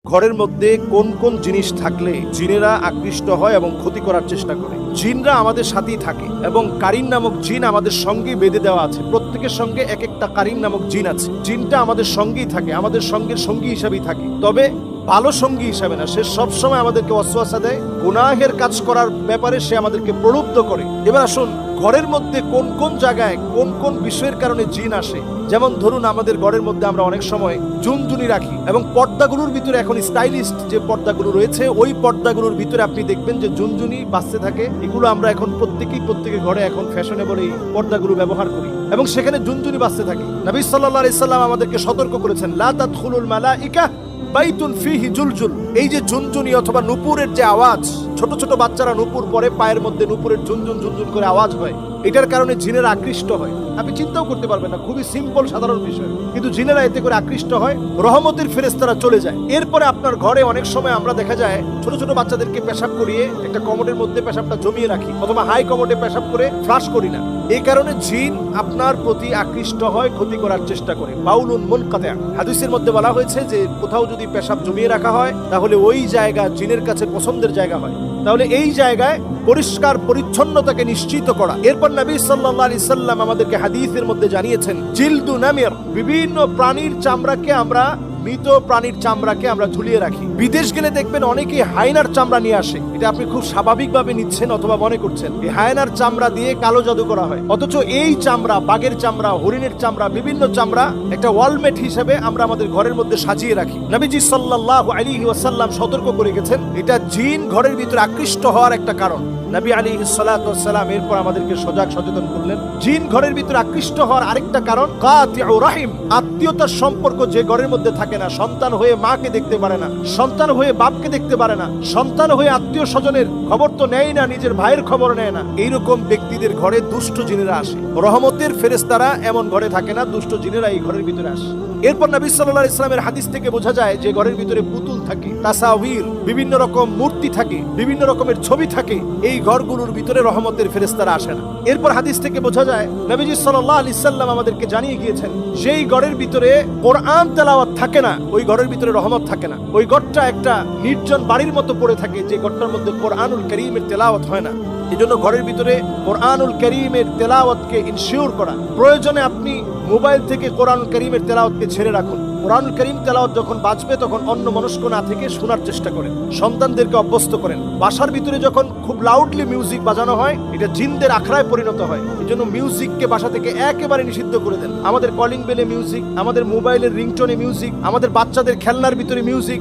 ঘরের মধ্যে কোন কোন জিনিস থাকলে জিনেরা আকৃষ্ট হয় এবং ক্ষতি করার চেষ্টা করে। জিনরা আমাদের সাথেই থাকে এবং কারিন নামক জিন আমাদের সঙ্গে বেঁধে দেওয়া আছে। প্রত্যেকের সঙ্গে এক একটা কারিন নামক জিন আছে। জিনটা আমাদের সঙ্গেই থাকে, আমাদের সঙ্গের সঙ্গী হিসাবেই থাকে, তবে ভালো সঙ্গী হিসাবে না। সে সবসময় আমাদেরকে ওয়াসওয়াসা দেয়, গুনাহের কাজ করার ব্যাপারে সে আমাদেরকে প্রলুব্ধ করে। এবার আসুন, ঘরের মধ্যে কোন কোন জায়গায় কোন কোন বিষয়ের কারণে জিন আসে। যেমন ধরুন, আমাদের ঘরের মধ্যে আমরা অনেক সময় ঝুনঝুনি রাখি এবং পর্দাগুলোর ভিতরে এখন স্টাইলিস্ট যে পর্দাগুলো রয়েছে, ওই পর্দাগুলোর ভিতরে আপনি দেখবেন যে ঝুনঝুনি বাজতে থাকে। এগুলো আমরা এখন প্রত্যেকের ঘরে এখন ফ্যাশনেবল এই পর্দাগুলো ব্যবহার করি এবং সেখানে ঝুনঝুনি বাজতে থাকে। নবী সাল্লাল্লাহু আলাইহি সাল্লাম আমাদেরকে সতর্ক করেছেন, লা তাদখুলুল মালাইকা বাইতুন ফিহি জুলজুল। এই যে ঝুনঝুনি অথবা নুপুরের যে আওয়াজ, ছোট ছোট বাচ্চারা নুপুর পরে, পায়ের মধ্যে নুপুরের ঝুনঝুন ঝুনঝুন করে আওয়াজ হয়, এটার কারণে জিনেরা আকৃষ্ট হয়। আপনি চিন্তাও করতে পারবেন না, খুবই সিম্পল সাধারণ বিষয়, কিন্তু জিনেরা এতে করে আকৃষ্ট হয়, রহমতের ফেরেশতারা চলে যায়। এরপরে আপনার ঘরে অনেক সময় আমরা দেখা যায় ছোট ছোট বাচ্চাদেরকে পেশাব করিয়ে একটা কমোডের মধ্যে পেশাবটা জমিয়ে রাখি অথবা হাই কমোডে পেশাব করে ফ্লাশ করি না। এই কারণে জিন আপনার প্রতি আকৃষ্ট হয়, ক্ষতি করার চেষ্টা করে। বাউলুন মুনকাতি। হাদিসের মধ্যে বলা হয়েছে যে কোথাও যদি পেশাব জমিয়ে রাখা হয় তাহলে ওই জায়গা জিনের কাছে পছন্দের জায়গা হয়। তাহলে এই জায়গায় পরিষ্কার পরিচ্ছন্নতাকে নিশ্চিত করা। এরপর নবী সাল্লাল্লাহু আলাইহি সাল্লাম আমাদেরকে হাদিসের মধ্যে জানিয়েছেন, জিলদু নামির, বিভিন্ন প্রাণীর চামড়াকে আমরা, মৃত প্রাণীর চামড়াকে আমরা ঝুলিয়ে রাখি। বিদেশ গেলে দেখবেন অনেকেই হায়নার চামড়া নিয়ে আসে। এটা আপনি খুব স্বাভাবিকভাবে নিচ্ছেন অথবা মনে করছেন এই হায়নার চামড়া দিয়ে কালো জাদু করা হয়, অথচ এই চামড়া, বাঘের চামড়া, হরিণের চামড়া, বিভিন্ন চামড়া একটা ওয়ালমেট হিসেবে আমরা আমাদের ঘরের মধ্যে সাজিয়ে রাখি। নবীজি সাল্লাল্লাহু আলাইহি ওয়াসাল্লাম সতর্ক করে গেছেন, এটা জিন ঘরের ভিতরে আকৃষ্ট হওয়ার একটা কারণ। নবী আলাইহিস সালাতু ওয়াস সালাম এরপর আমাদেরকে সচেতন করলেন, জিন ঘরের ভিতরে আকৃষ্ট হওয়ার আরেকটা কারণ কাতিউ রাহিম, আত্মীয়তার সম্পর্ক যে ঘরের মধ্যে থাকে না। সন্তান হয়ে মাকে দেখতে পারে না, সন্তান হয়ে বাপকে দেখতে পারে না, সন্তান হয়ে আত্মীয় স্বজনের খবর তো নেয় না, নিজের ভাইয়ের খবর নেয় না, এইরকম ব্যক্তিদের ঘরে দুষ্ট জিনেরা আসে। রহমতের ফেরেশতারা এমন ঘরে থাকে না, দুষ্ট জিনেরা এই ঘরের ভিতরে আসে। এরপর নবী সাল্লাল্লাহু আলাইহি সাল্লামের হাদিস থেকে বোঝা যায় যে ঘরের ভিতরে পুতুল থাকে, তাসাউর, বিভিন্ন রকম মূর্তি থাকে, বিভিন্ন রকমের ছবি থাকে, এই ঘরগুলোর ভিতরে রহমতের ফেরেশতারা আসে না। এরপর হাদিস থেকে বোঝা যায় নবীজি সাল্লাল্লাহু আলাইহি সাল্লাম আমাদেরকে জানিয়ে গিয়েছেন, যেই ঘরের ভিতরে কোরআন তেলাওয়াত থাকে না, ওই ঘরের ভিতরে রহমত থাকে না। ওই ঘরটা একটা নির্জন বাড়ির মতো পড়ে থাকে, যে ঘরটার মধ্যে কোরআনুল কারীমের তেলাওয়াত হয় না। এজন্য ঘরের ভিতরে কোরআনুল কারীমের তেলাওয়াতকে ইনশিওর করা। প্রয়োজনে আপনি মোবাইল থেকে কোরআনুল কারীমের তেলাওয়াতকে ছেড়ে রাখুন। কোরআনুল কারীম তেলাওয়াত যখন বাজবে তখন অন্য মনস্ক না থেকে শোনার চেষ্টা করেন, সন্তানদেরকে অভ্যস্ত করেন। বাসার ভিতরে যখন খুব লাউডলি মিউজিক বাজানো হয়, এটা জিনদের আখড়ায় পরিণত হয়। এজন্য মিউজিককে বাসা থেকে একেবারে নিষিদ্ধ করে দেন। আমাদের কলিং বেলে মিউজিক, আমাদের মোবাইলের রিংটোনে মিউজিক, আমাদের বাচ্চাদের খেলনার ভিতরে মিউজিক,